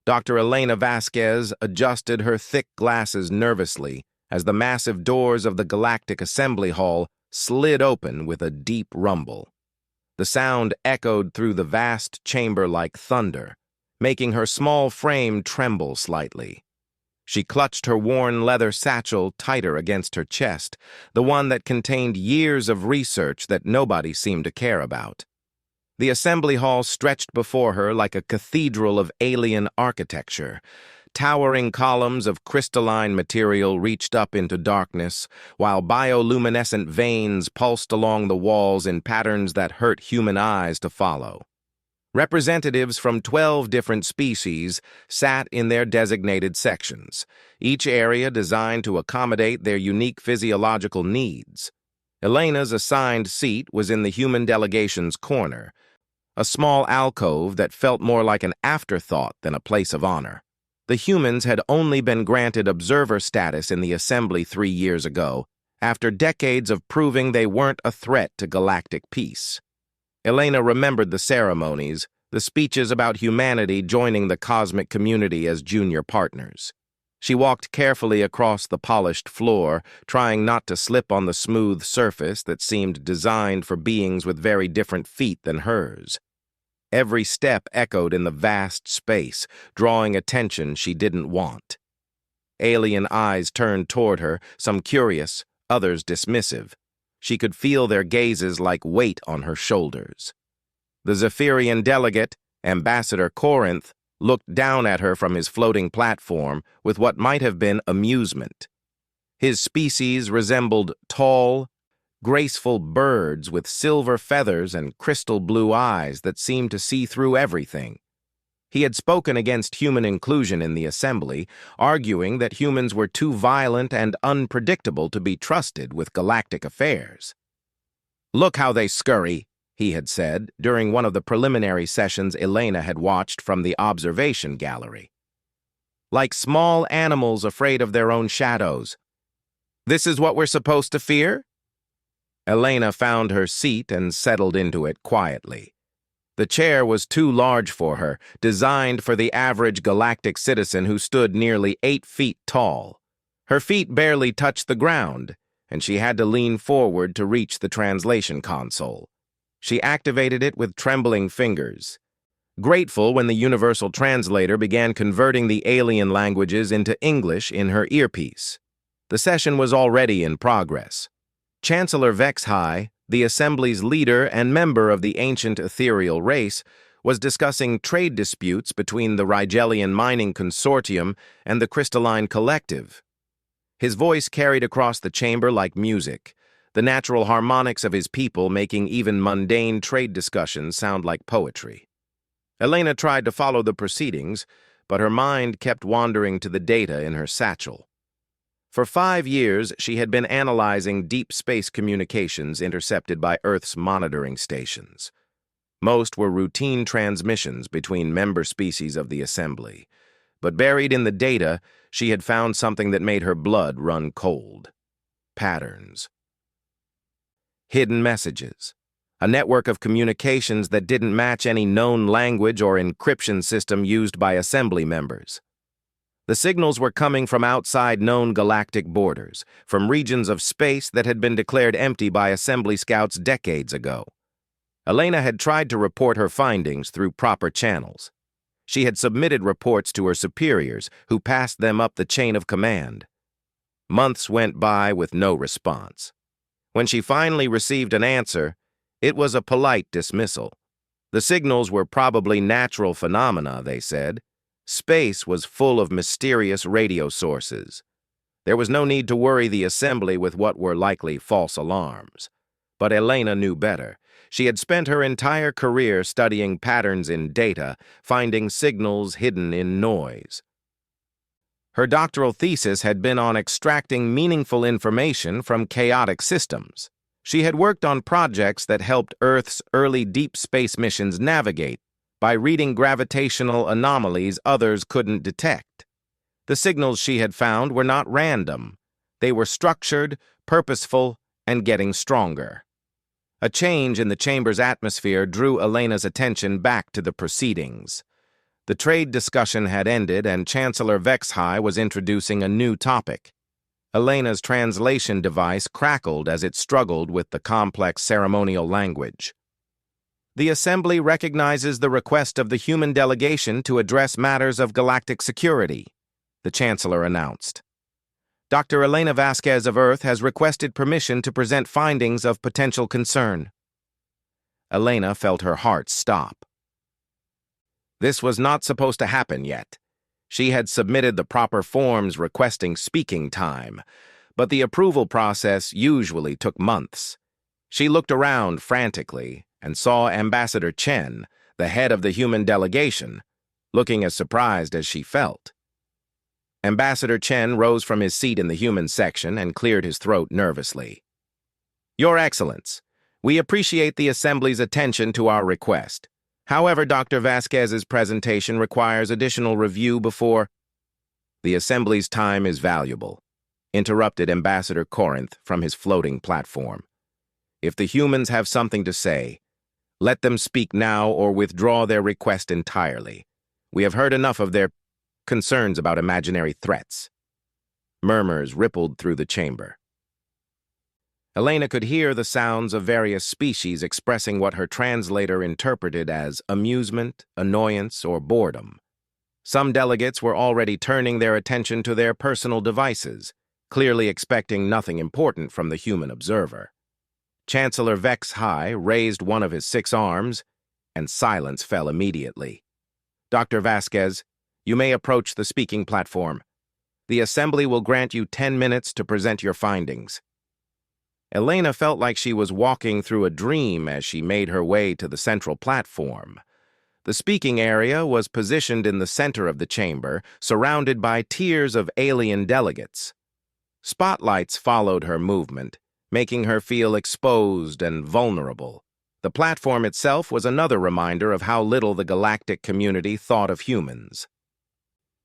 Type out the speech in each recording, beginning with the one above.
Dr. Elena Vasquez adjusted her thick glasses nervously as the massive doors of the Galactic Assembly Hall slid open with a deep rumble. The sound echoed through the vast chamber like thunder, making her small frame tremble slightly. She clutched her worn leather satchel tighter against her chest, the one that contained years of research that nobody seemed to care about. The assembly hall stretched before her like a cathedral of alien architecture. Towering columns of crystalline material reached up into darkness, while bioluminescent veins pulsed along the walls in patterns that hurt human eyes to follow. Representatives from 12 different species sat in their designated sections, each area designed to accommodate their unique physiological needs. Elena's assigned seat was in the human delegation's corner, a small alcove that felt more like an afterthought than a place of honor. The humans had only been granted observer status in the assembly 3 years ago, after decades of proving they weren't a threat to galactic peace. Elena remembered the ceremonies, the speeches about humanity joining the cosmic community as junior partners. She walked carefully across the polished floor, trying not to slip on the smooth surface that seemed designed for beings with very different feet than hers. Every step echoed in the vast space, drawing attention she didn't want. Alien eyes turned toward her, some curious, others dismissive. She could feel their gazes like weight on her shoulders. The Zephyrian delegate, Ambassador Corinth, looked down at her from his floating platform with what might have been amusement. His species resembled tall, graceful birds with silver feathers and crystal blue eyes that seemed to see through everything. He had spoken against human inclusion in the assembly, arguing that humans were too violent and unpredictable to be trusted with galactic affairs. "Look how they scurry," he had said during one of the preliminary sessions Elena had watched from the observation gallery. "Like small animals afraid of their own shadows. This is what we're supposed to fear?" Elena found her seat and settled into it quietly. The chair was too large for her, designed for the average galactic citizen who stood nearly 8 feet tall. Her feet barely touched the ground, and she had to lean forward to reach the translation console. She activated it with trembling fingers, grateful when the universal translator began converting the alien languages into English in her earpiece. The session was already in progress. Chancellor Vexhai, the Assembly's leader and member of the ancient ethereal race, was discussing trade disputes between the Rigelian Mining Consortium and the Crystalline Collective. His voice carried across the chamber like music, the natural harmonics of his people making even mundane trade discussions sound like poetry. Elena tried to follow the proceedings, but her mind kept wandering to the data in her satchel. For 5 years, she had been analyzing deep space communications intercepted by Earth's monitoring stations. Most were routine transmissions between member species of the Assembly, but buried in the data, she had found something that made her blood run cold. Patterns. Hidden messages. A network of communications that didn't match any known language or encryption system used by Assembly members. The signals were coming from outside known galactic borders, from regions of space that had been declared empty by Assembly scouts decades ago. Elena had tried to report her findings through proper channels. She had submitted reports to her superiors, who passed them up the chain of command. Months went by with no response. When she finally received an answer, it was a polite dismissal. The signals were probably natural phenomena, they said. Space was full of mysterious radio sources. There was no need to worry the Assembly with what were likely false alarms. But Elena knew better. She had spent her entire career studying patterns in data, finding signals hidden in noise. Her doctoral thesis had been on extracting meaningful information from chaotic systems. She had worked on projects that helped Earth's early deep space missions navigate by reading gravitational anomalies others couldn't detect. The signals she had found were not random. They were structured, purposeful, and getting stronger. A change in the chamber's atmosphere drew Elena's attention back to the proceedings. The trade discussion had ended, and Chancellor Vexhai was introducing a new topic. Elena's translation device crackled as it struggled with the complex ceremonial language. The Assembly recognizes the request of the human delegation to address matters of galactic security, the Chancellor announced. Dr. Elena Vasquez of Earth has requested permission to present findings of potential concern. Elena felt her heart stop. This was not supposed to happen yet. She had submitted the proper forms requesting speaking time, but the approval process usually took months. She looked around frantically and saw Ambassador Chen, the head of the human delegation, looking as surprised as she felt. Ambassador Chen rose from his seat in the human section and cleared his throat nervously. Your Excellence, we appreciate the Assembly's attention to our request. However, Dr. Vasquez's presentation requires additional review before... The Assembly's time is valuable, interrupted Ambassador Corinth from his floating platform. If the humans have something to say, let them speak now or withdraw their request entirely. We have heard enough of their concerns about imaginary threats. Murmurs rippled through the chamber. Elena could hear the sounds of various species expressing what her translator interpreted as amusement, annoyance, or boredom. Some delegates were already turning their attention to their personal devices, clearly expecting nothing important from the human observer. Chancellor Vexhai raised one of his 6 arms, and silence fell immediately. Dr. Vasquez, you may approach the speaking platform. The Assembly will grant you 10 minutes to present your findings. Elena felt like she was walking through a dream as she made her way to the central platform. The speaking area was positioned in the center of the chamber, surrounded by tiers of alien delegates. Spotlights followed her movement, making her feel exposed and vulnerable. The platform itself was another reminder of how little the galactic community thought of humans.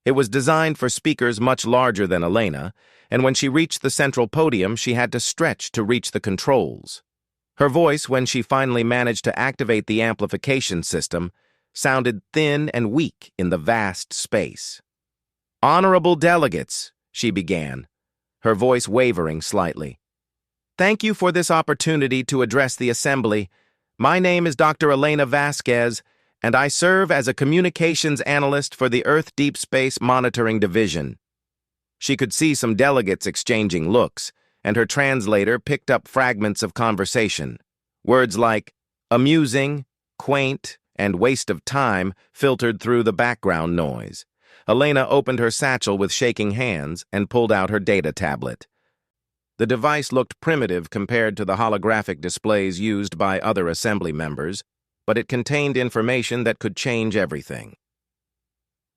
It was designed for speakers much larger than Elena, and when she reached the central podium, she had to stretch to reach the controls. Her voice, when she finally managed to activate the amplification system, sounded thin and weak in the vast space. Honorable delegates, she began, her voice wavering slightly. Thank you for this opportunity to address the Assembly. My name is Dr. Elena Vasquez, and I serve as a communications analyst for the Earth Deep Space Monitoring Division. She could see some delegates exchanging looks, and her translator picked up fragments of conversation. Words like amusing, quaint, and waste of time filtered through the background noise. Elena opened her satchel with shaking hands and pulled out her data tablet. The device looked primitive compared to the holographic displays used by other Assembly members, but it contained information that could change everything.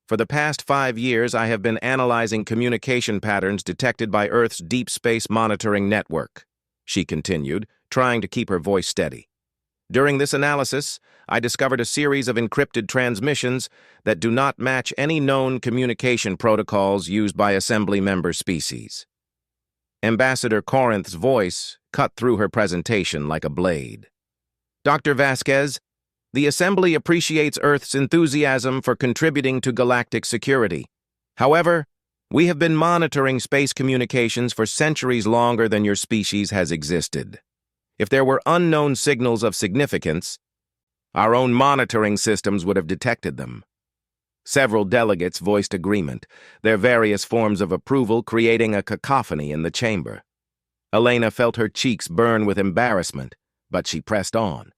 For the past 5 years, I have been analyzing communication patterns detected by Earth's Deep Space Monitoring Network, she continued, trying to keep her voice steady. During this analysis, I discovered a series of encrypted transmissions that do not match any known communication protocols used by Assembly member species. Ambassador Corinth's voice cut through her presentation like a blade. Dr. Vasquez, the Assembly appreciates Earth's enthusiasm for contributing to galactic security. However, we have been monitoring space communications for centuries longer than your species has existed. If there were unknown signals of significance, our own monitoring systems would have detected them. Several delegates voiced agreement, their various forms of approval creating a cacophony in the chamber. Elena felt her cheeks burn with embarrassment, but she pressed on.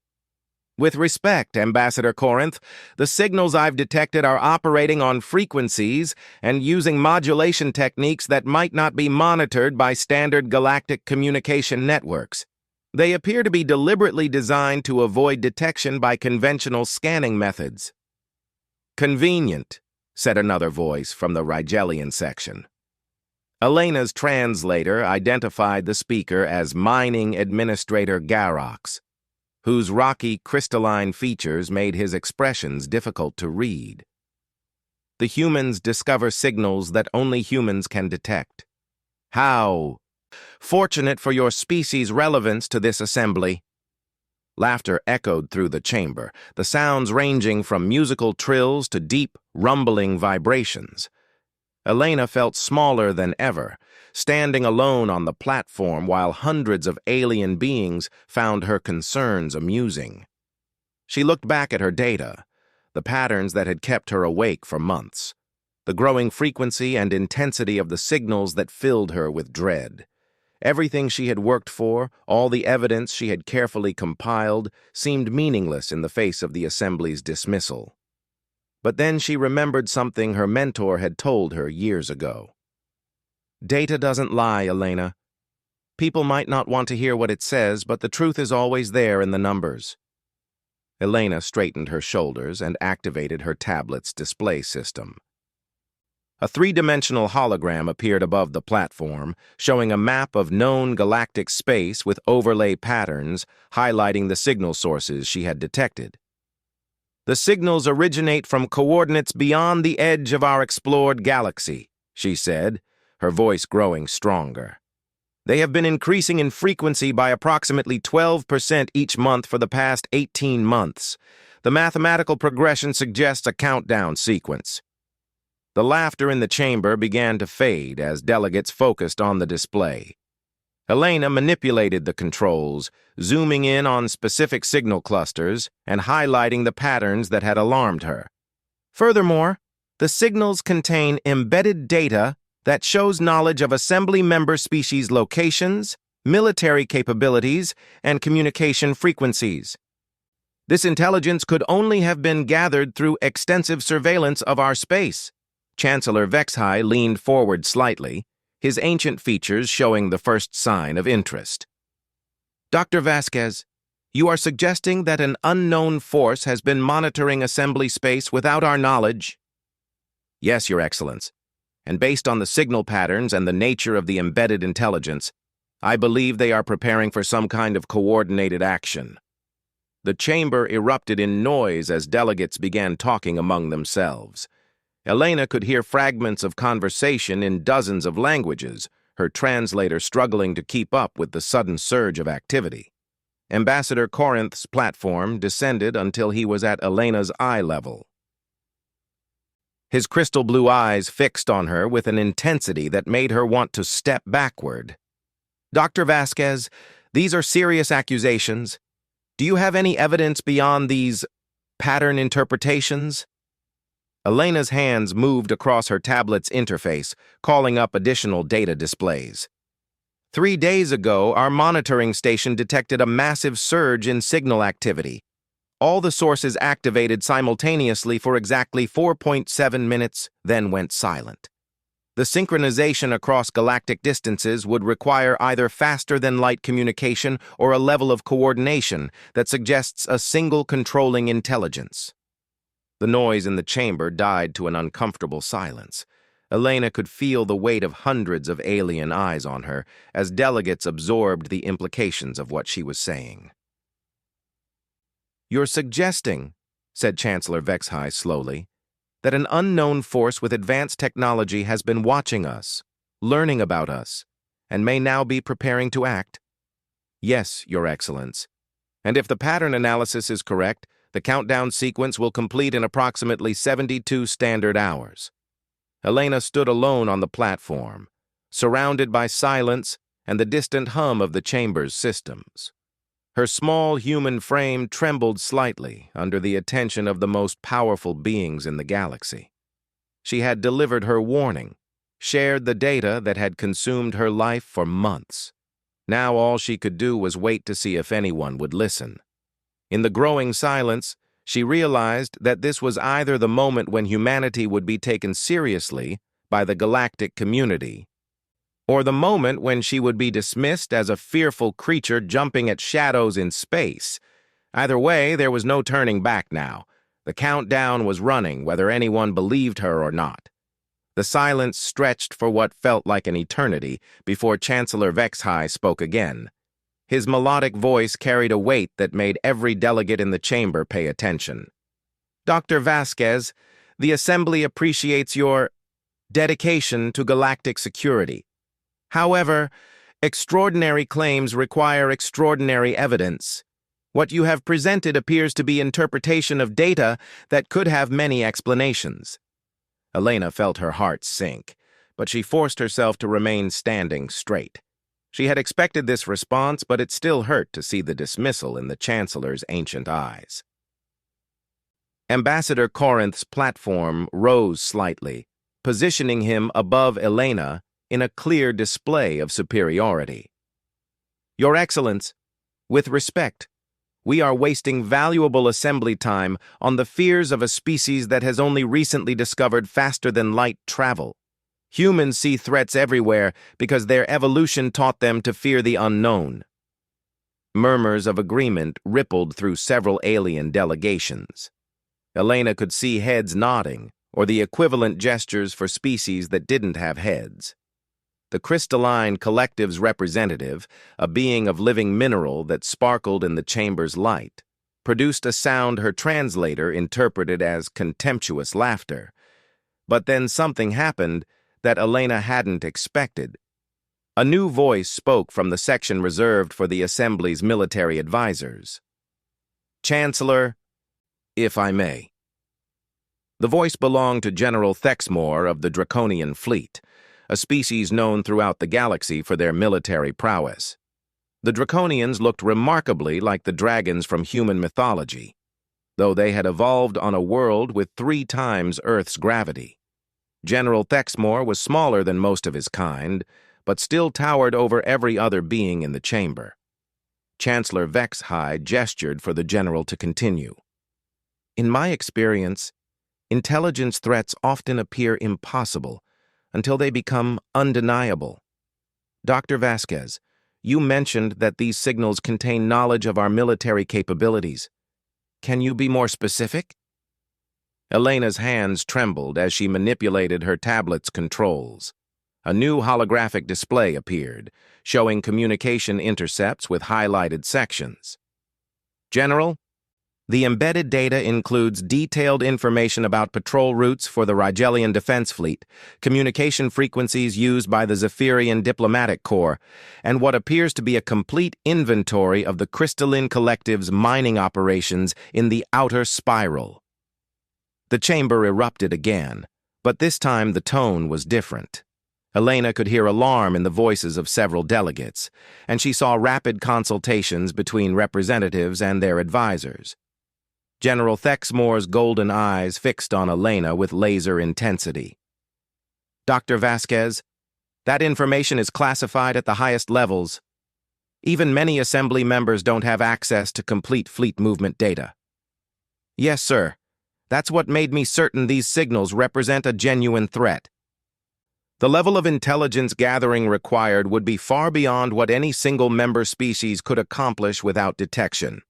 With respect, Ambassador Corinth, the signals I've detected are operating on frequencies and using modulation techniques that might not be monitored by standard galactic communication networks. They appear to be deliberately designed to avoid detection by conventional scanning methods. Convenient, said another voice from the Rigelian section. Elena's translator identified the speaker as Mining Administrator Garox, whose rocky, crystalline features made his expressions difficult to read. The humans discover signals that only humans can detect. How fortunate for your species' relevance to this assembly. Laughter echoed through the chamber, the sounds ranging from musical trills to deep, rumbling vibrations. Elena felt smaller than ever, standing alone on the platform while hundreds of alien beings found her concerns amusing. She looked back at her data, the patterns that had kept her awake for months, the growing frequency and intensity of the signals that filled her with dread. Everything she had worked for, all the evidence she had carefully compiled, seemed meaningless in the face of the Assembly's dismissal. But then she remembered something her mentor had told her years ago. Data doesn't lie, Elena. People might not want to hear what it says, but the truth is always there in the numbers. Elena straightened her shoulders and activated her tablet's display system. A three-dimensional hologram appeared above the platform, showing a map of known galactic space with overlay patterns highlighting the signal sources she had detected. The signals originate from coordinates beyond the edge of our explored galaxy, she said, her voice growing stronger. They have been increasing in frequency by approximately 12% each month for the past 18 months. The mathematical progression suggests a countdown sequence. The laughter in the chamber began to fade as delegates focused on the display. Elena manipulated the controls, zooming in on specific signal clusters and highlighting the patterns that had alarmed her. Furthermore, the signals contain embedded data that shows knowledge of Assembly member species locations, military capabilities, and communication frequencies. This intelligence could only have been gathered through extensive surveillance of our space. Chancellor Vexhai leaned forward slightly, his ancient features showing the first sign of interest. Dr. Vasquez, you are suggesting that an unknown force has been monitoring Assembly space without our knowledge? Yes, Your Excellence. And based on the signal patterns and the nature of the embedded intelligence, I believe they are preparing for some kind of coordinated action. The chamber erupted in noise as delegates began talking among themselves. Elena could hear fragments of conversation in dozens of languages, her translator struggling to keep up with the sudden surge of activity. Ambassador Corinth's platform descended until he was at Elena's eye level. His crystal blue eyes fixed on her with an intensity that made her want to step backward. Dr. Vasquez, these are serious accusations. Do you have any evidence beyond these pattern interpretations? Elena's hands moved across her tablet's interface, calling up additional data displays. 3 days ago, our monitoring station detected a massive surge in signal activity. All the sources activated simultaneously for exactly 4.7 minutes, then went silent. The synchronization across galactic distances would require either faster-than-light communication or a level of coordination that suggests a single controlling intelligence. The noise in the chamber died to an uncomfortable silence. Elena could feel the weight of hundreds of alien eyes on her as delegates absorbed the implications of what she was saying. You're suggesting, said Chancellor Vexhai slowly, that an unknown force with advanced technology has been watching us, learning about us, and may now be preparing to act? Yes, Your Excellence. And if the pattern analysis is correct, the countdown sequence will complete in approximately 72 standard hours. Elena stood alone on the platform, surrounded by silence and the distant hum of the chamber's systems. Her small human frame trembled slightly under the attention of the most powerful beings in the galaxy. She had delivered her warning, shared the data that had consumed her life for months. Now all she could do was wait to see if anyone would listen. In the growing silence, she realized that this was either the moment when humanity would be taken seriously by the galactic community, or the moment when she would be dismissed as a fearful creature jumping at shadows in space. Either way, there was no turning back now. The countdown was running, whether anyone believed her or not. The silence stretched for what felt like an eternity before Chancellor Vexhai spoke again. His melodic voice carried a weight that made every delegate in the chamber pay attention. Dr. Vasquez, the Assembly appreciates your dedication to galactic security. However, extraordinary claims require extraordinary evidence. What you have presented appears to be interpretation of data that could have many explanations. Elena felt her heart sink, but she forced herself to remain standing straight. She had expected this response, but it still hurt to see the dismissal in the Chancellor's ancient eyes. Ambassador Corinth's platform rose slightly, positioning him above Elena in a clear display of superiority. Your Excellence, with respect, we are wasting valuable assembly time on the fears of a species that has only recently discovered faster-than-light travel. Humans see threats everywhere because their evolution taught them to fear the unknown. Murmurs of agreement rippled through several alien delegations. Elena could see heads nodding, or the equivalent gestures for species that didn't have heads. The crystalline collective's representative, a being of living mineral that sparkled in the chamber's light, produced a sound her translator interpreted as contemptuous laughter. But then something happened that Elena hadn't expected. A new voice spoke from the section reserved for the Assembly's military advisors. Chancellor, if I may. The voice belonged to General Thexmore of the Draconian Fleet, a species known throughout the galaxy for their military prowess. The Draconians looked remarkably like the dragons from human mythology, though they had evolved on a world with 3 times Earth's gravity. General Thexmore was smaller than most of his kind, but still towered over every other being in the chamber. Chancellor Vexhide gestured for the general to continue. In my experience, intelligence threats often appear impossible until they become undeniable. Dr. Vasquez, you mentioned that these signals contain knowledge of our military capabilities. Can you be more specific? Elena's hands trembled as she manipulated her tablet's controls. A new holographic display appeared, showing communication intercepts with highlighted sections. General, the embedded data includes detailed information about patrol routes for the Rigelian Defense Fleet, communication frequencies used by the Zephyrian Diplomatic Corps, and what appears to be a complete inventory of the Crystalline Collective's mining operations in the outer spiral. The chamber erupted again, but this time the tone was different. Elena could hear alarm in the voices of several delegates, and she saw rapid consultations between representatives and their advisors. General Thexmore's golden eyes fixed on Elena with laser intensity. Dr. Vasquez, that information is classified at the highest levels. Even many Assembly members don't have access to complete fleet movement data. Yes, sir. That's what made me certain these signals represent a genuine threat. The level of intelligence gathering required would be far beyond what any single member species could accomplish without detection.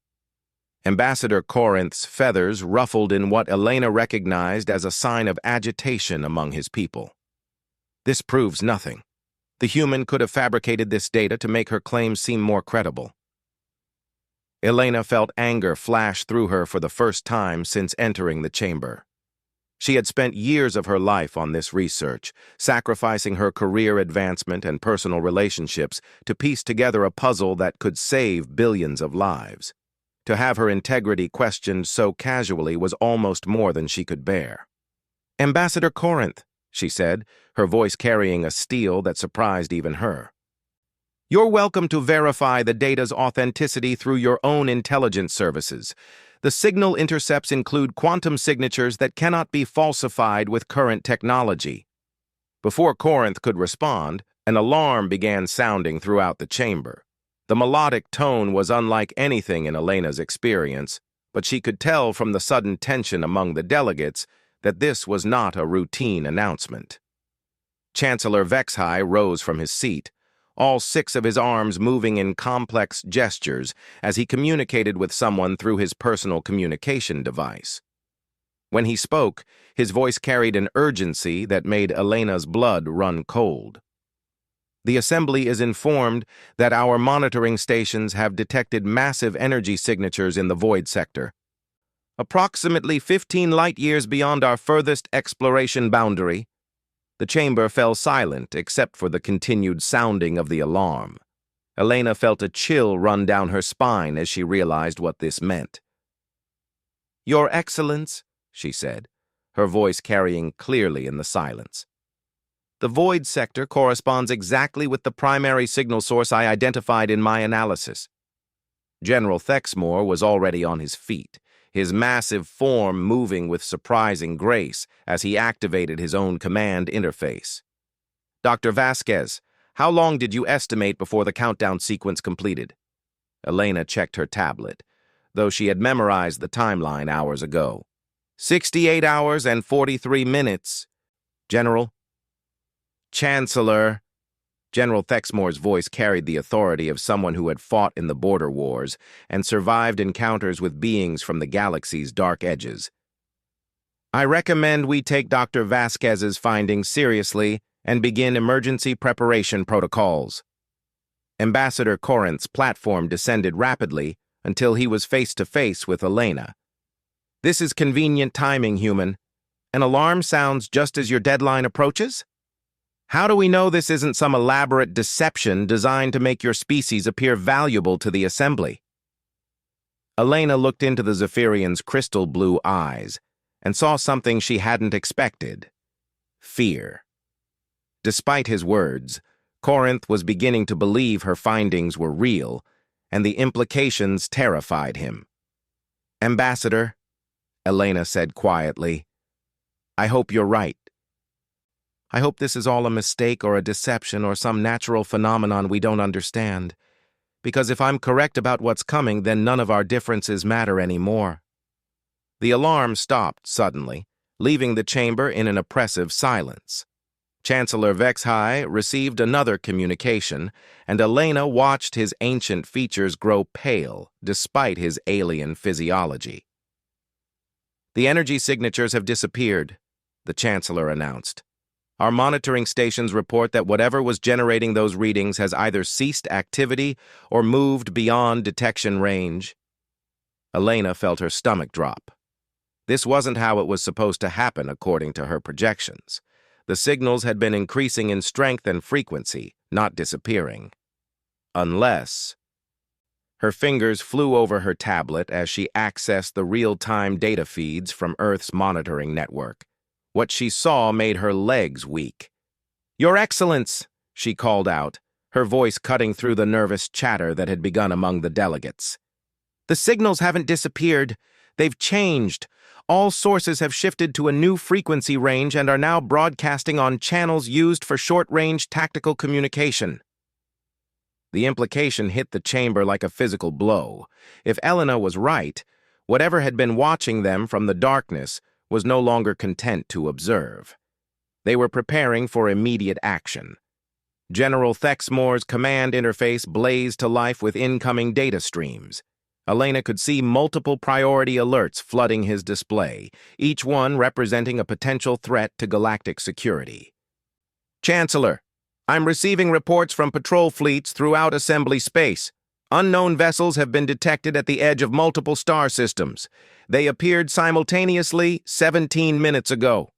Ambassador Corinth's feathers ruffled in what Elena recognized as a sign of agitation among his people. This proves nothing. The human could have fabricated this data to make her claims seem more credible. Elena felt anger flash through her for the first time since entering the chamber. She had spent years of her life on this research, sacrificing her career advancement and personal relationships to piece together a puzzle that could save billions of lives. To have her integrity questioned so casually was almost more than she could bear. Ambassador Corinth, she said, her voice carrying a steel that surprised even her. You're welcome to verify the data's authenticity through your own intelligence services. The signal intercepts include quantum signatures that cannot be falsified with current technology. Before Corinth could respond, an alarm began sounding throughout the chamber. The melodic tone was unlike anything in Elena's experience, but she could tell from the sudden tension among the delegates that this was not a routine announcement. Chancellor Vexhide rose from his seat, all 6 of his arms moving in complex gestures as he communicated with someone through his personal communication device. When he spoke, his voice carried an urgency that made Elena's blood run cold. The Assembly is informed that our monitoring stations have detected massive energy signatures in the void sector, approximately 15 light-years beyond our furthest exploration boundary. The chamber fell silent except for the continued sounding of the alarm. Elena felt a chill run down her spine as she realized what this meant. "Your Excellence," she said, her voice carrying clearly in the silence. "The void sector corresponds exactly with the primary signal source I identified in my analysis." General Thexmore was already on his feet, his massive form moving with surprising grace as he activated his own command interface. "Dr. Vasquez, how long did you estimate before the countdown sequence completed?" Elena checked her tablet, though she had memorized the timeline hours ago. 68 hours and 43 minutes, General." "Chancellor." General Thexmore's voice carried the authority of someone who had fought in the border wars and survived encounters with beings from the galaxy's dark edges. "I recommend we take Dr. Vasquez's findings seriously and begin emergency preparation protocols." Ambassador Corinth's platform descended rapidly until he was face-to-face with Elena. "This is convenient timing, human. An alarm sounds just as your deadline approaches? How do we know this isn't some elaborate deception designed to make your species appear valuable to the Assembly?" Elena looked into the Zephyrian's crystal blue eyes and saw something she hadn't expected: fear. Despite his words, Corinth was beginning to believe her findings were real, and the implications terrified him. "Ambassador," Elena said quietly, "I hope you're right. I hope this is all a mistake or a deception or some natural phenomenon we don't understand. Because if I'm correct about what's coming, then none of our differences matter anymore." The alarm stopped suddenly, leaving the chamber in an oppressive silence. Chancellor Vexhai received another communication, and Elena watched his ancient features grow pale despite his alien physiology. "The energy signatures have disappeared," the Chancellor announced. "Our monitoring stations report that whatever was generating those readings has either ceased activity or moved beyond detection range." Elena felt her stomach drop. This wasn't how it was supposed to happen according to her projections. The signals had been increasing in strength and frequency, not disappearing. Unless... Her fingers flew over her tablet as she accessed the real-time data feeds from Earth's monitoring network. What she saw made her legs weak. "Your Excellence," she called out, her voice cutting through the nervous chatter that had begun among the delegates. "The signals haven't disappeared. They've changed. All sources have shifted to a new frequency range and are now broadcasting on channels used for short-range tactical communication." The implication hit the chamber like a physical blow. If Elena was right, whatever had been watching them from the darkness was no longer content to observe. They were preparing for immediate action. General Thexmore's command interface blazed to life with incoming data streams. Elena could see multiple priority alerts flooding his display, each one representing a potential threat to galactic security. "Chancellor, I'm receiving reports from patrol fleets throughout Assembly space. Unknown vessels have been detected at the edge of multiple star systems. They appeared simultaneously 17 minutes ago."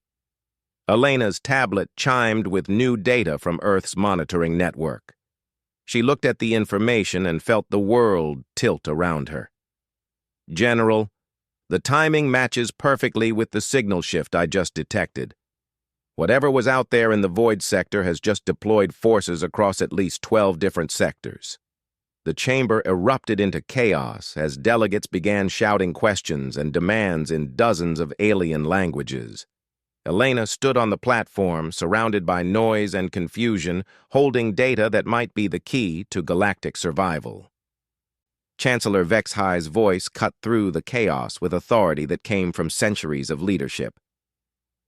Elena's tablet chimed with new data from Earth's monitoring network. She looked at the information and felt the world tilt around her. "General, the timing matches perfectly with the signal shift I just detected. Whatever was out there in the void sector has just deployed forces across at least 12 different sectors." The chamber erupted into chaos as delegates began shouting questions and demands in dozens of alien languages. Elena stood on the platform, surrounded by noise and confusion, holding data that might be the key to galactic survival. Chancellor Vexhai's voice cut through the chaos with authority that came from centuries of leadership.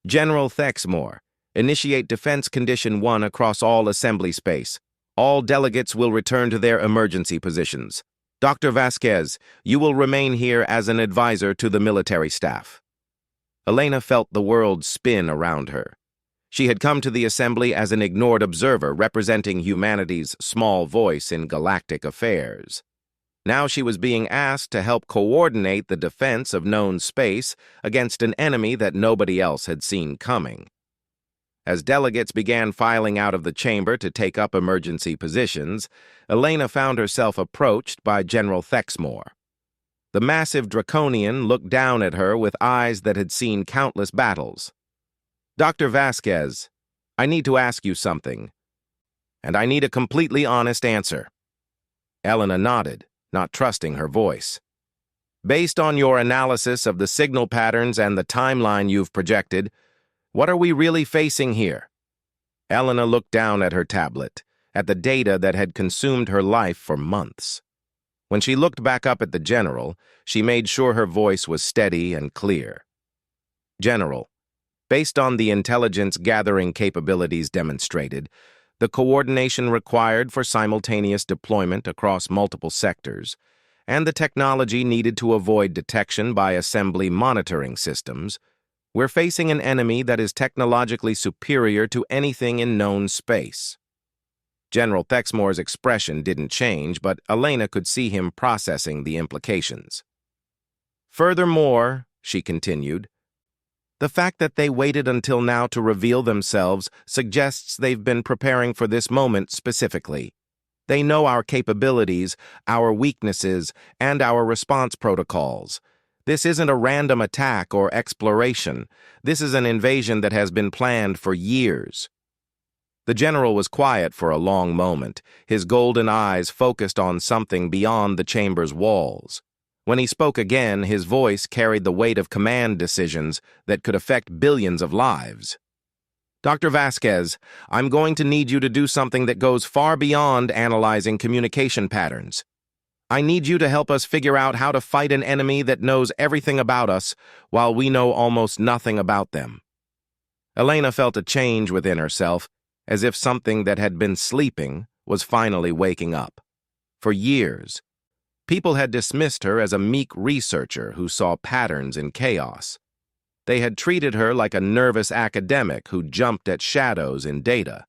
"General Thexmore, initiate Defense Condition 1 across all Assembly space. All delegates will return to their emergency positions. Dr. Vasquez, you will remain here as an advisor to the military staff." Elena felt the world spin around her. She had come to the Assembly as an ignored observer representing humanity's small voice in galactic affairs. Now she was being asked to help coordinate the defense of known space against an enemy that nobody else had seen coming. As delegates began filing out of the chamber to take up emergency positions, Elena found herself approached by General Thexmore. The massive Draconian looked down at her with eyes that had seen countless battles. "Dr. Vasquez, I need to ask you something, and I need a completely honest answer." Elena nodded, not trusting her voice. "Based on your analysis of the signal patterns and the timeline you've projected, what are we really facing here?" Elena looked down at her tablet, at the data that had consumed her life for months. When she looked back up at the general, she made sure her voice was steady and clear. "General, based on the intelligence-gathering capabilities demonstrated, the coordination required for simultaneous deployment across multiple sectors, and the technology needed to avoid detection by assembly monitoring systems, we're facing an enemy that is technologically superior to anything in known space." General Thexmore's expression didn't change, but Elena could see him processing the implications. "Furthermore," she continued, "the fact that they waited until now to reveal themselves suggests they've been preparing for this moment specifically. They know our capabilities, our weaknesses, and our response protocols. This isn't a random attack or exploration. This is an invasion that has been planned for years." The general was quiet for a long moment, his golden eyes focused on something beyond the chamber's walls. When he spoke again, his voice carried the weight of command decisions that could affect billions of lives. "Dr. Vasquez, I'm going to need you to do something that goes far beyond analyzing communication patterns. I need you to help us figure out how to fight an enemy that knows everything about us while we know almost nothing about them." Elena felt a change within herself, as if something that had been sleeping was finally waking up. For years, people had dismissed her as a meek researcher who saw patterns in chaos. They had treated her like a nervous academic who jumped at shadows in data.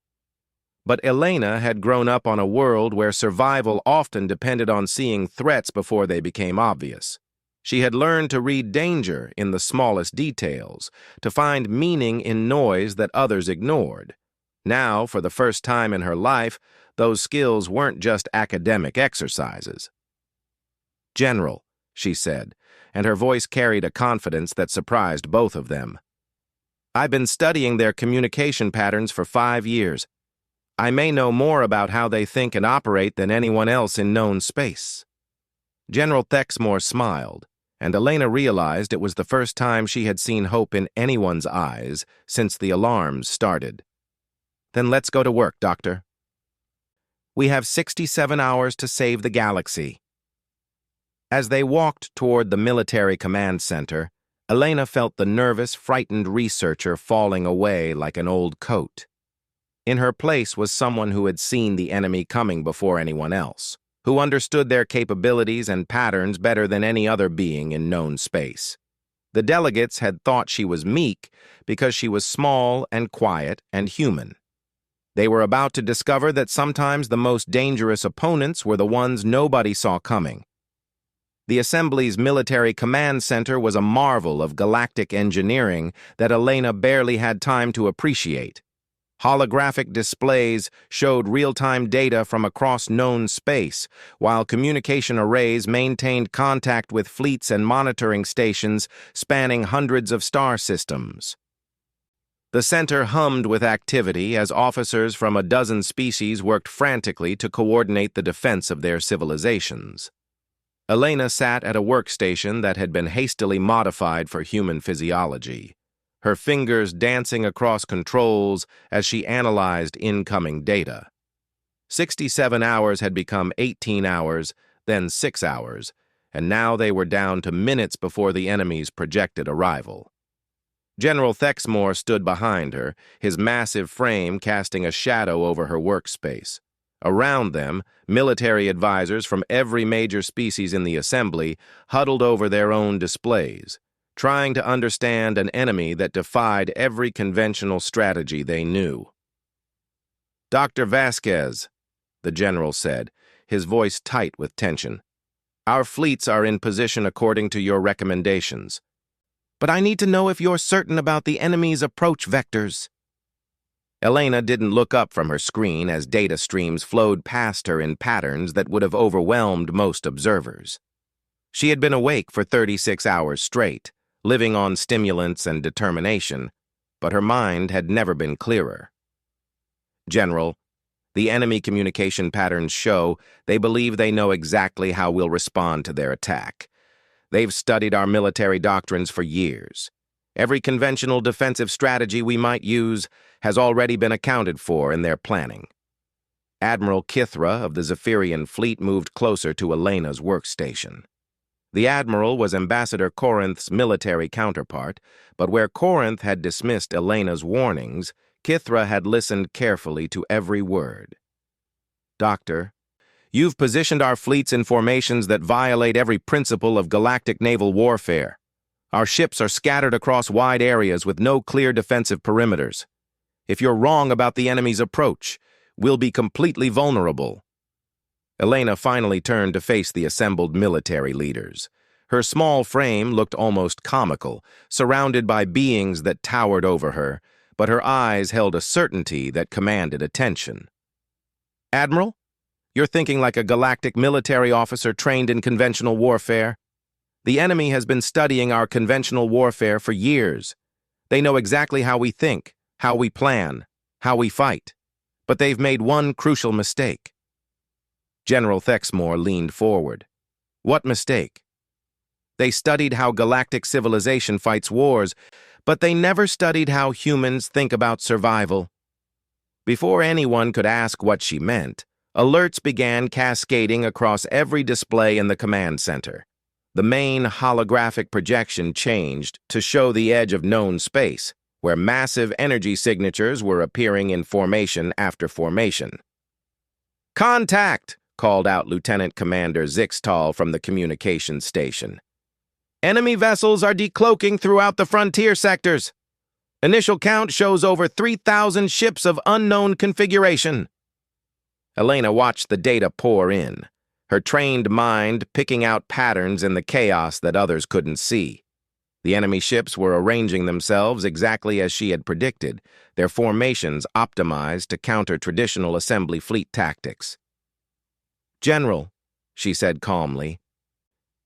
But Elena had grown up on a world where survival often depended on seeing threats before they became obvious. She had learned to read danger in the smallest details, to find meaning in noise that others ignored. Now, for the first time in her life, those skills weren't just academic exercises. "General," she said, and her voice carried a confidence that surprised both of them. "I've been studying their communication patterns for 5 years. I may know more about how they think and operate than anyone else in known space." General Thexmore smiled, and Elena realized it was the first time she had seen hope in anyone's eyes since the alarms started. "Then let's go to work, Doctor. We have 67 hours to save the galaxy." As they walked toward the military command center, Elena felt the nervous, frightened researcher falling away like an old coat. In her place was someone who had seen the enemy coming before anyone else, who understood their capabilities and patterns better than any other being in known space. The delegates had thought she was Meek because she was small and quiet and human. They were about to discover that sometimes the most dangerous opponents were the ones nobody saw coming. The Assembly's military command center was a marvel of galactic engineering that Elena barely had time to appreciate. Holographic displays showed real-time data from across known space, while communication arrays maintained contact with fleets and monitoring stations spanning hundreds of star systems. The center hummed with activity as officers from a dozen species worked frantically to coordinate the defense of their civilizations. Elena sat at a workstation that had been hastily modified for human physiology, her fingers dancing across controls as she analyzed incoming data. 67 hours had become 18 hours, then 6 hours, and now they were down to minutes before the enemy's projected arrival. General Thexmore stood behind her, his massive frame casting a shadow over her workspace. Around them, military advisors from every major species in the Assembly huddled over their own displays, trying to understand an enemy that defied every conventional strategy they knew. "Dr. Vasquez," the general said, his voice tight with tension, "our fleets are in position according to your recommendations. But I need to know if you're certain about the enemy's approach vectors." Elena didn't look up from her screen as data streams flowed past her in patterns that would have overwhelmed most observers. She had been awake for 36 hours straight, living on stimulants and determination, but her mind had never been clearer. General, the enemy communication patterns show they believe they know exactly how we'll respond to their attack. They've studied our military doctrines for years. Every conventional defensive strategy we might use has already been accounted for in their planning. Admiral Kithra of the Zephyrian fleet moved closer to Elena's workstation. The Admiral was Ambassador Corinth's military counterpart, but where Corinth had dismissed Elena's warnings, Kithra had listened carefully to every word. Doctor, you've positioned our fleets in formations that violate every principle of galactic naval warfare. Our ships are scattered across wide areas with no clear defensive perimeters. If you're wrong about the enemy's approach, we'll be completely vulnerable. Elena finally turned to face the assembled military leaders. Her small frame looked almost comical, surrounded by beings that towered over her, but her eyes held a certainty that commanded attention. Admiral, you're thinking like a galactic military officer trained in conventional warfare. The enemy has been studying our conventional warfare for years. They know exactly how we think, how we plan, how we fight. But they've made one crucial mistake. General Thexmore leaned forward. What mistake? They studied how galactic civilization fights wars, but they never studied how humans think about survival. Before anyone could ask what she meant, alerts began cascading across every display in the command center. The main holographic projection changed to show the edge of known space, where massive energy signatures were appearing in formation after formation. "Contact!" called out Lieutenant Commander Zixtal from the communications station. "Enemy vessels are decloaking throughout the frontier sectors. Initial count shows over 3,000 ships of unknown configuration." Elena watched the data pour in, her trained mind picking out patterns in the chaos that others couldn't see. The enemy ships were arranging themselves exactly as she had predicted, their formations optimized to counter traditional assembly fleet tactics. "General," she said calmly,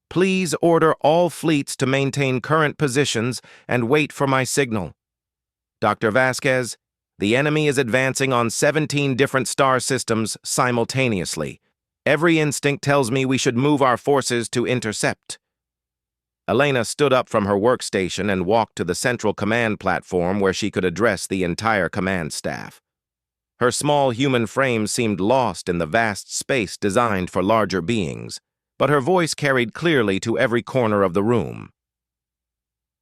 "please order all fleets to maintain current positions and wait for my signal. Dr. Vasquez, the enemy is advancing on 17 different star systems simultaneously. Every instinct tells me we should move our forces to intercept." Elena stood up from her workstation and walked to the central command platform where she could address the entire command staff. Her small human frame seemed lost in the vast space designed for larger beings, but her voice carried clearly to every corner of the room.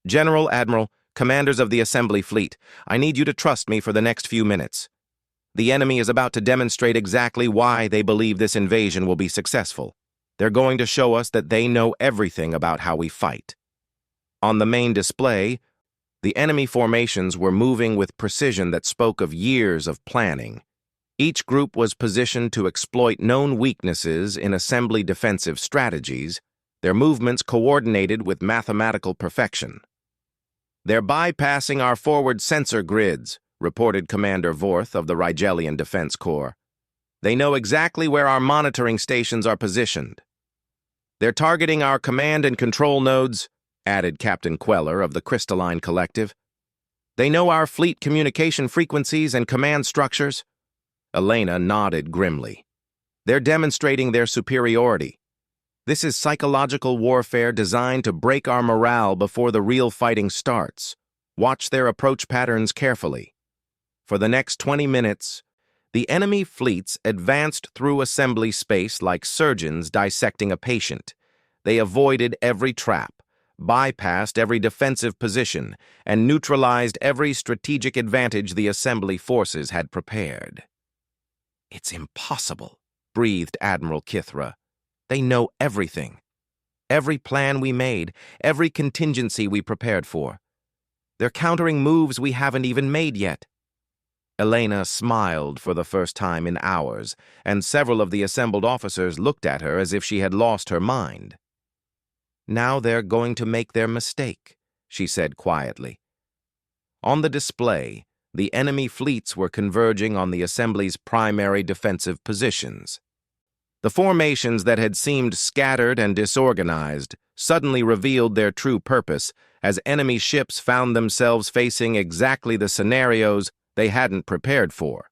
"General, Admiral, commanders of the assembly fleet, I need you to trust me for the next few minutes. The enemy is about to demonstrate exactly why they believe this invasion will be successful. They're going to show us that they know everything about how we fight." On the main display, the enemy formations were moving with precision that spoke of years of planning. Each group was positioned to exploit known weaknesses in assembly defensive strategies, their movements coordinated with mathematical perfection. "They're bypassing our forward sensor grids," reported Commander Vorth of the Rigelian Defense Corps. "They know exactly where our monitoring stations are positioned. They're targeting our command and control nodes," added Captain Queller of the Crystalline Collective. "They know our fleet communication frequencies and command structures." Elena nodded grimly. "They're demonstrating their superiority. This is psychological warfare designed to break our morale before the real fighting starts. Watch their approach patterns carefully." For the next 20 minutes, the enemy fleets advanced through assembly space like surgeons dissecting a patient. They avoided every trap, bypassed every defensive position, and neutralized every strategic advantage the assembly forces had prepared. "It's impossible," breathed Admiral Kithra. "They know everything. Every plan we made, every contingency we prepared for. They're countering moves we haven't even made yet." Elena smiled for the first time in hours, and several of the assembled officers looked at her as if she had lost her mind. "Now they're going to make their mistake," she said quietly. On the display, The enemy fleets were converging on the assembly's primary defensive positions. The formations that had seemed scattered and disorganized suddenly revealed their true purpose as enemy ships found themselves facing exactly the scenarios they hadn't prepared for.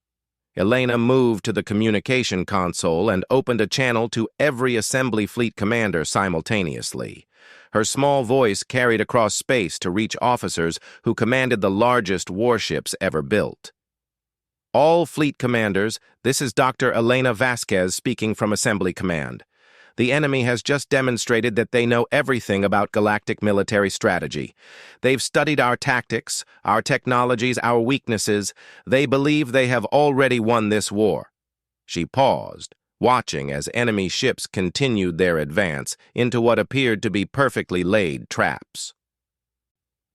Elena moved to the communication console and opened a channel to every assembly fleet commander simultaneously. Her small voice carried across space to reach officers who commanded the largest warships ever built. All fleet commanders, this is Dr. Elena Vasquez speaking from Assembly Command. The enemy has just demonstrated that they know everything about galactic military strategy. They've studied our tactics, our technologies, our weaknesses. They believe they have already won this war. She paused, watching as enemy ships continued their advance into what appeared to be perfectly laid traps.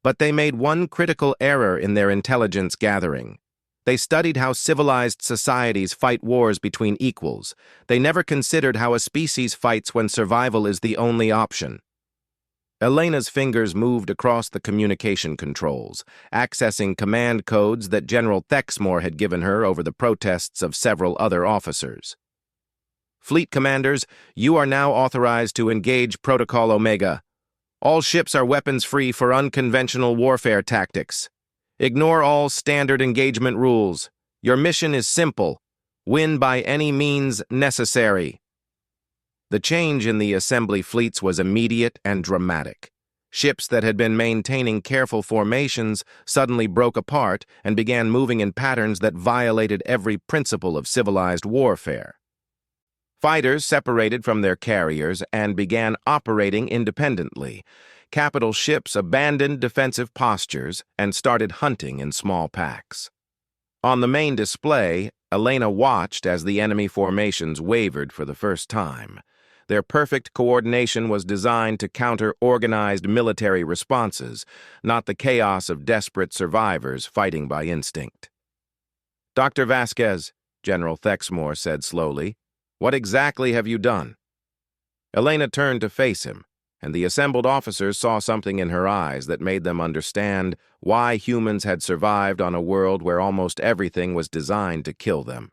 But they made one critical error in their intelligence gathering. They studied how civilized societies fight wars between equals. They never considered how a species fights when survival is the only option. Elena's fingers moved across the communication controls, accessing command codes that General Thexmore had given her over the protests of several other officers. Fleet commanders, you are now authorized to engage Protocol Omega. All ships are weapons-free for unconventional warfare tactics. Ignore all standard engagement rules. Your mission is simple. Win by any means necessary. The change in the assembly fleets was immediate and dramatic. Ships that had been maintaining careful formations suddenly broke apart and began moving in patterns that violated every principle of civilized warfare. Fighters separated from their carriers and began operating independently. Capital ships abandoned defensive postures and started hunting in small packs. On the main display, Elena watched as the enemy formations wavered for the first time. Their perfect coordination was designed to counter organized military responses, not the chaos of desperate survivors fighting by instinct. "Dr. Vasquez," General Thexmore said slowly, "what exactly have you done?" Elena turned to face him, and the assembled officers saw something in her eyes that made them understand why humans had survived on a world where almost everything was designed to kill them.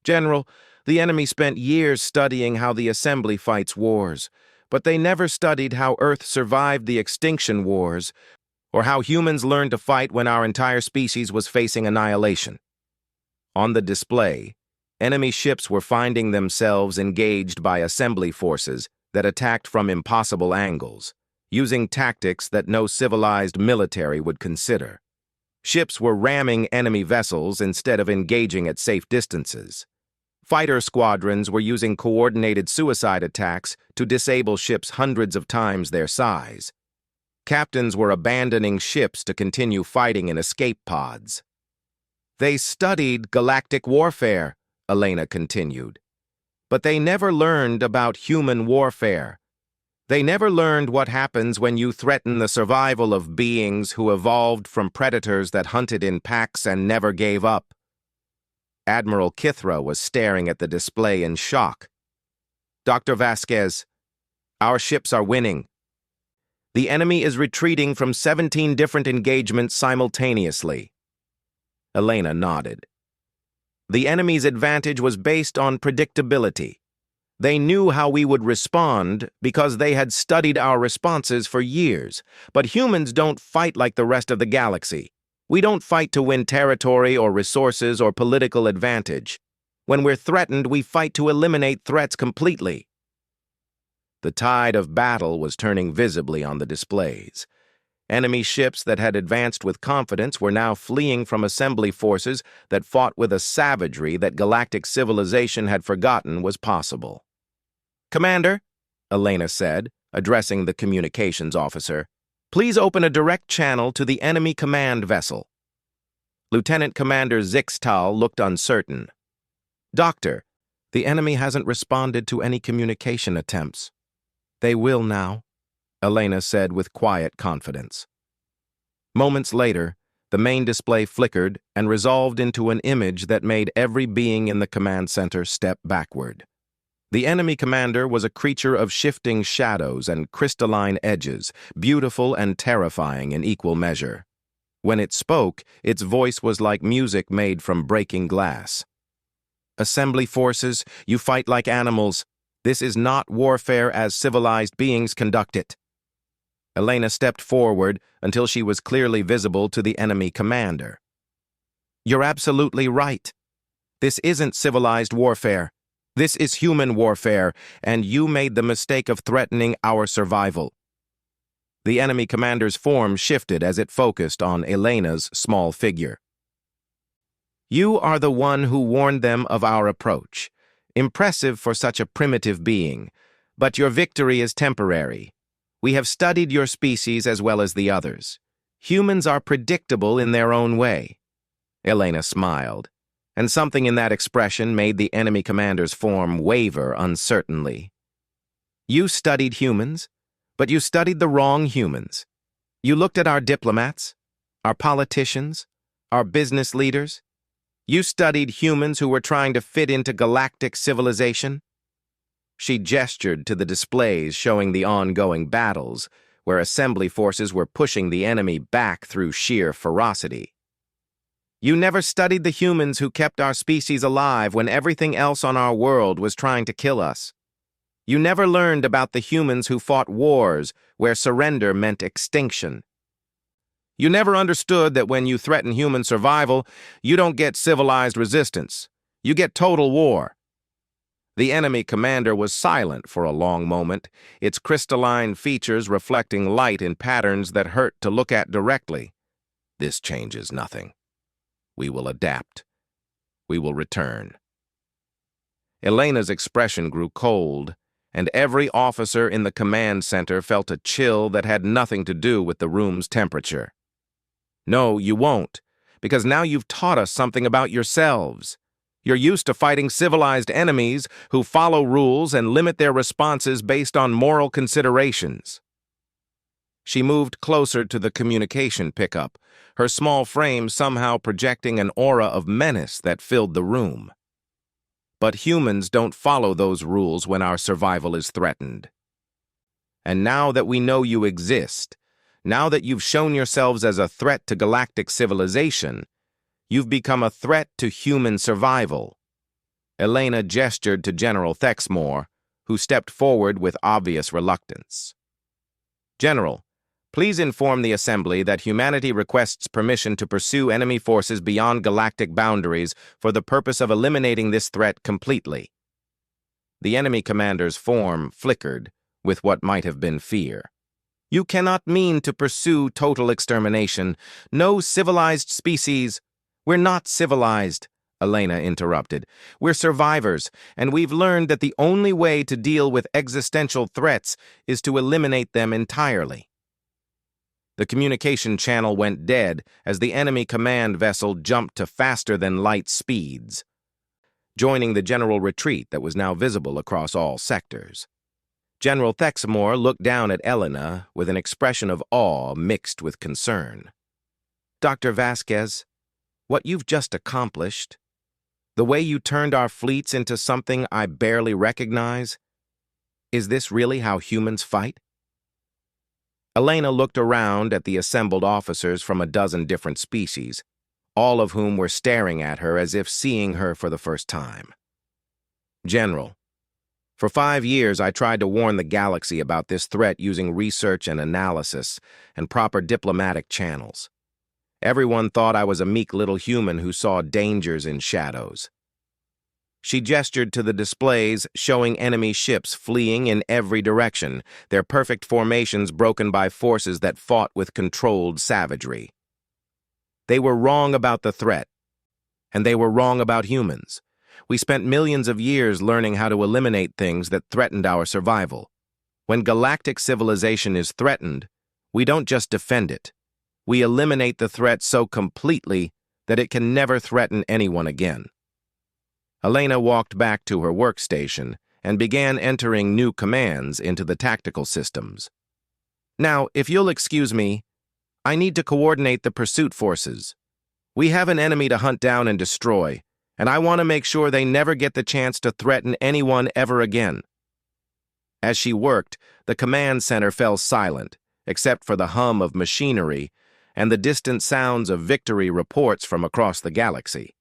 "General, the enemy spent years studying how the assembly fights wars, but they never studied how Earth survived the extinction wars, or how humans learned to fight when our entire species was facing annihilation." On the display, enemy ships were finding themselves engaged by assembly forces that attacked from impossible angles, using tactics that no civilized military would consider. Ships were ramming enemy vessels instead of engaging at safe distances. Fighter squadrons were using coordinated suicide attacks to disable ships hundreds of times their size. Captains were abandoning ships to continue fighting in escape pods. "They studied galactic warfare," Elena continued. "But they never learned about human warfare. They never learned what happens when you threaten the survival of beings who evolved from predators that hunted in packs and never gave up." Admiral Kithra was staring at the display in shock. "Dr. Vasquez, our ships are winning. The enemy is retreating from 17 different engagements simultaneously." Elena nodded. "The enemy's advantage was based on predictability. They knew how we would respond because they had studied our responses for years. But humans don't fight like the rest of the galaxy. We don't fight to win territory or resources or political advantage. When we're threatened, we fight to eliminate threats completely." The tide of battle was turning visibly on the displays. Enemy ships that had advanced with confidence were now fleeing from assembly forces that fought with a savagery that galactic civilization had forgotten was possible. "Commander," Elena said, addressing the communications officer, "please open a direct channel to the enemy command vessel." Lieutenant Commander Zixtal looked uncertain. "Doctor, the enemy hasn't responded to any communication attempts." "They will now," Elena said with quiet confidence. Moments later, the main display flickered and resolved into an image that made every being in the command center step backward. The enemy commander was a creature of shifting shadows and crystalline edges, beautiful and terrifying in equal measure. When it spoke, its voice was like music made from breaking glass. Assembly forces, you fight like animals. This is not warfare as civilized beings conduct it. Elena stepped forward until she was clearly visible to the enemy commander. You're absolutely right. This isn't civilized warfare. This is human warfare, and you made the mistake of threatening our survival. The enemy commander's form shifted as it focused on Elena's small figure. You are the one who warned them of our approach. Impressive for such a primitive being, but your victory is temporary. We have studied your species as well as the others. Humans are predictable in their own way. Elena smiled, and something in that expression made the enemy commander's form waver uncertainly. You studied humans, but you studied the wrong humans. You looked at our diplomats, our politicians, our business leaders. You studied humans who were trying to fit into galactic civilization. She gestured to the displays showing the ongoing battles, where assembly forces were pushing the enemy back through sheer ferocity. You never studied the humans who kept our species alive when everything else on our world was trying to kill us. You never learned about the humans who fought wars where surrender meant extinction. You never understood that when you threaten human survival, you don't get civilized resistance. You get total war. The enemy commander was silent for a long moment, its crystalline features reflecting light in patterns that hurt to look at directly. This changes nothing. We will adapt. We will return. Elena's expression grew cold, and every officer in the command center felt a chill that had nothing to do with the room's temperature. No, you won't, because now you've taught us something about yourselves. You're used to fighting civilized enemies who follow rules and limit their responses based on moral considerations. She moved closer to the communication pickup, her small frame somehow projecting an aura of menace that filled the room. But humans don't follow those rules when our survival is threatened. And now that we know you exist, now that you've shown yourselves as a threat to galactic civilization, you've become a threat to human survival. Elena gestured to General Thexmore, who stepped forward with obvious reluctance. General, please inform the Assembly that humanity requests permission to pursue enemy forces beyond galactic boundaries for the purpose of eliminating this threat completely. The enemy commander's form flickered with what might have been fear. You cannot mean to pursue total extermination. No civilized species. We're not civilized, Elena interrupted. We're survivors, and we've learned that the only way to deal with existential threats is to eliminate them entirely. The communication channel went dead as the enemy command vessel jumped to faster-than-light speeds, joining the general retreat that was now visible across all sectors. General Thexmore looked down at Elena with an expression of awe mixed with concern. Dr. Vasquez, what you've just accomplished, the way you turned our fleets into something I barely recognize, is this really how humans fight? Elena looked around at the assembled officers from a dozen different species, all of whom were staring at her as if seeing her for the first time. General, for 5 years I tried to warn the galaxy about this threat using research and analysis and proper diplomatic channels. Everyone thought I was a meek little human who saw dangers in shadows. She gestured to the displays showing enemy ships fleeing in every direction, their perfect formations broken by forces that fought with controlled savagery. They were wrong about the threat, and they were wrong about humans. We spent millions of years learning how to eliminate things that threatened our survival. When galactic civilization is threatened, we don't just defend it. We eliminate the threat so completely that it can never threaten anyone again. Elena walked back to her workstation and began entering new commands into the tactical systems. Now, if you'll excuse me, I need to coordinate the pursuit forces. We have an enemy to hunt down and destroy, and I want to make sure they never get the chance to threaten anyone ever again. As she worked, the command center fell silent, except for the hum of machinery and the distant sounds of victory reports from across the galaxy.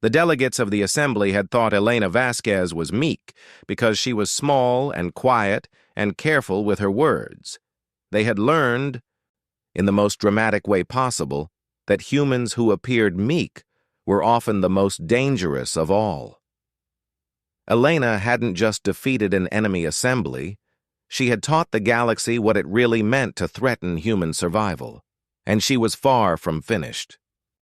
The delegates of the assembly had thought Elena Vasquez was meek because she was small and quiet and careful with her words. They had learned, in the most dramatic way possible, that humans who appeared meek were often the most dangerous of all. Elena hadn't just defeated an enemy assembly, she had taught the galaxy what it really meant to threaten human survival, and she was far from finished.